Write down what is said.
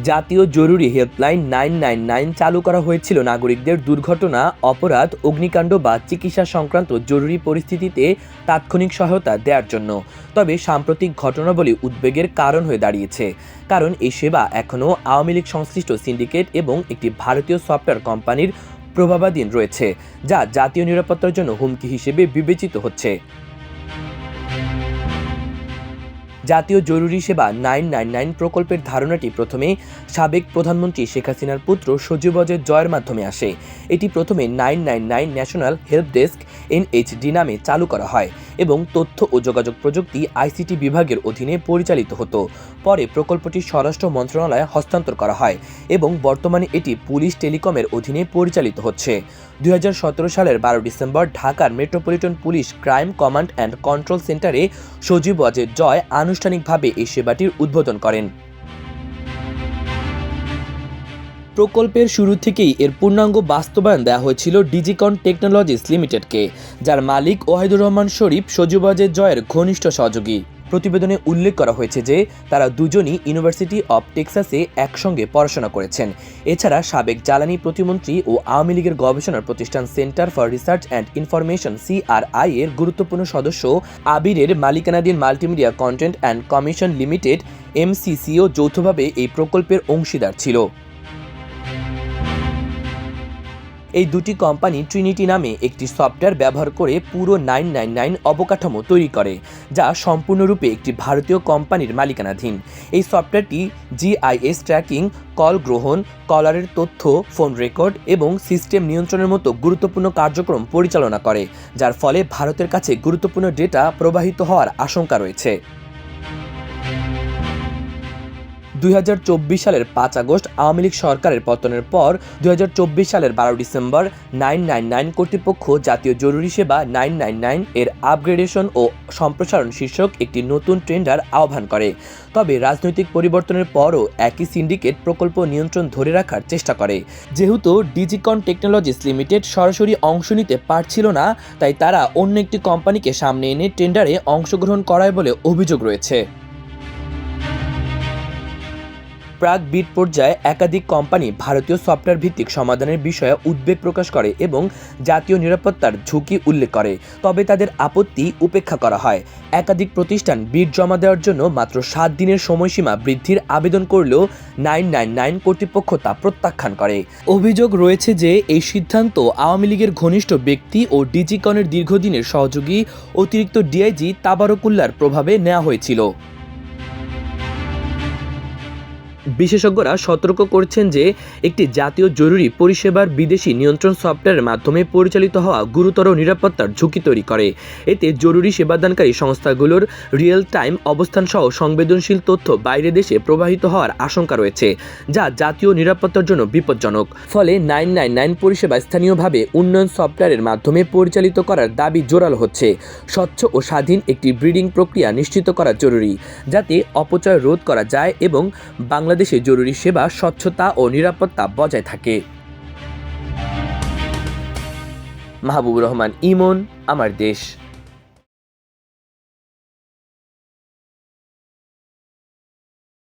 জাতীয় জরুরি হেল্পলাইন 999 চালু করা হয়েছিল নাগরিকদের দুর্ঘটনা, অপরাধ, অগ্নিকাণ্ড বা চিকিৎসা সংক্রান্ত জরুরি পরিস্থিতিতে তাৎক্ষণিক সহায়তা দেওয়ার জন্য। তবে সাম্প্রতিক ঘটনাবলী উদ্বেগের কারণ হয়ে দাঁড়িয়েছে, কারণ এই সেবা এখনও আওয়ামী লীগ সংশ্লিষ্ট সিন্ডিকেট এবং একটি ভারতীয় সফটওয়্যার কোম্পানির প্রভাবাধীন রয়েছে, যা জাতীয় নিরাপত্তার জন্য হুমকি হিসেবে বিবেচিত হচ্ছে। জাতীয় জরুরি সেবা 999 প্রকল্পের ধারণাটি প্রথমে সাবেক প্রধানমন্ত্রী শেখ হাসিনার পুত্র সজীব ওয়াজেদ জয়ের মাধ্যমে আসে। এটি প্রথমে 999 ন্যাশনাল হেল্প ডেস্ক NHD নামে চালু করা হয় এবং তথ্য ও যোগাযোগ প্রযুক্তি ICT বিভাগের অধীনে পরিচালিত হতো। পরে প্রকল্পটি স্বরাষ্ট্র মন্ত্রণালয়ে হস্তান্তর করা হয় এবং বর্তমানে এটি পুলিশ টেলিকমের অধীনে পরিচালিত হচ্ছে। 2017 সালের 12 ডিসেম্বর ঢাকার metropolitan police crime command and control সেন্টারে সজীব ওয়াজেদ জয় আনুষ্ঠানিকভাবে এই সেবাটির উদ্বোধন করেন। প্রকল্পের শুরু থেকেই এর পূর্ণাঙ্গ বাস্তবায়ন দেওয়া হয়েছিল ডিজিকন টেকনোলজিস লিমিটেডকে, যার মালিক ওয়াহিদুর রহমান শরীফ সজীব ওয়াজেদ জয়ের ঘনিষ্ঠ সহযোগী। প্রতিবেদনে উল্লেখ করা হয়েছে যে তারা দুজনই ইউনিভার্সিটি অব টেক্সাসে একসঙ্গে পড়াশোনা করেছেন। এছাড়া সাবেক জ্বালানি প্রতিমন্ত্রী ও আওয়ামী লীগের গবেষণা প্রতিষ্ঠান centre for research and information CRI এর গুরুত্বপূর্ণ সদস্য আবিরের মালিকানাধীন multimedia content and commission limited MCCও যৌথভাবে এই প্রকল্পের অংশীদার ছিল। এই দুটি কোম্পানি ট্রিনিটি নামে একটি সফটওয়্যার ব্যবহার করে পুরো 999 অবকাঠামো তৈরি করে, যা সম্পূর্ণরূপে একটি ভারতীয় কোম্পানির মালিকানাধীন। এই সফটওয়্যারটি GIS ট্র্যাকিং, কল গ্রহণ, কলারের তথ্য, ফোন রেকর্ড এবং সিস্টেম নিয়ন্ত্রণের মতো গুরুত্বপূর্ণ কার্যক্রম পরিচালনা করে, যার ফলে ভারতের কাছে গুরুত্বপূর্ণ ডেটা প্রবাহিত হওয়ার আশঙ্কা রয়েছে। 2024 সালের 5 আগস্ট আওয়ামী লীগ সরকারের পতনের পর 2024 সালের 12 ডিসেম্বর 999 কর্তৃপক্ষ জাতীয় জরুরি সেবা 999 এর আপগ্রেডেশন ও সম্প্রসারণ শীর্ষক একটি নতুন টেন্ডার আহ্বান করে। তবে রাজনৈতিক পরিবর্তনের পরও একই সিন্ডিকেট প্রকল্প নিয়ন্ত্রণ ধরে রাখার চেষ্টা করে। যেহেতু ডিজিকন টেকনোলজিস লিমিটেড সরাসরি অংশ নিতে পারছিল না, তাই তারা অন্য একটি কোম্পানিকে সামনে এনে টেন্ডারে অংশগ্রহণ করায় বলে অভিযোগ রয়েছে। প্রাক বিড পর্যায়ে একাধিক কোম্পানি ভারতীয় সফটওয়্যার ভিত্তিক সমাধানের বিষয়ে উদ্বেগ প্রকাশ করে এবং জাতীয় নিরাপত্তার ঝুঁকি উল্লেখ করে, তবে তাদের আপত্তি উপেক্ষা করা হয়। একাধিক প্রতিষ্ঠান বিড জমা দেওয়ার জন্য মাত্র 7 দিনের সময়সীমা বৃদ্ধির আবেদন করলেও 999 কর্তৃপক্ষ তা প্রত্যাখ্যান করে। অভিযোগ রয়েছে যে এই সিদ্ধান্ত আওয়ামী লীগের ঘনিষ্ঠ ব্যক্তি ও ডিজিকনের দীর্ঘদিনের সহযোগী অতিরিক্ত DIG তাবারকুল্লার প্রভাবে নেওয়া হয়েছিল। বিশেষজ্ঞরা সতর্ক করছেন যে একটি জাতীয় জরুরি পরিষেবার বিদেশি নিয়ন্ত্রণ সফটওয়্যারের মাধ্যমে পরিচালিত হওয়া গুরুতর নিরাপত্তার ঝুঁকি তৈরি করে। এতে জরুরি সেবাদানকারী সংস্থাগুলোর রিয়েল টাইম অবস্থান সহ সংবেদনশীল তথ্য বাইরে দেশে প্রবাহিত হওয়ার আশঙ্কা রয়েছে, যা জাতীয় নিরাপত্তার জন্য বিপজ্জনক। ফলে 999 পরিষেবা স্থানীয়ভাবে উন্নয়ন সফটওয়্যারের মাধ্যমে পরিচালিত করার দাবি জোরালো হচ্ছে। স্বচ্ছ ও স্বাধীন একটি ব্রিডিং প্রক্রিয়া নিশ্চিত করা জরুরি, যাতে অপচয় রোধ করা যায় এবং বাংলাদেশে জরুরি সেবা স্বচ্ছতা ও নিরাপত্তা বজায় থাকে। মাহবুবুর রহমান ইমন, আমার দেশ।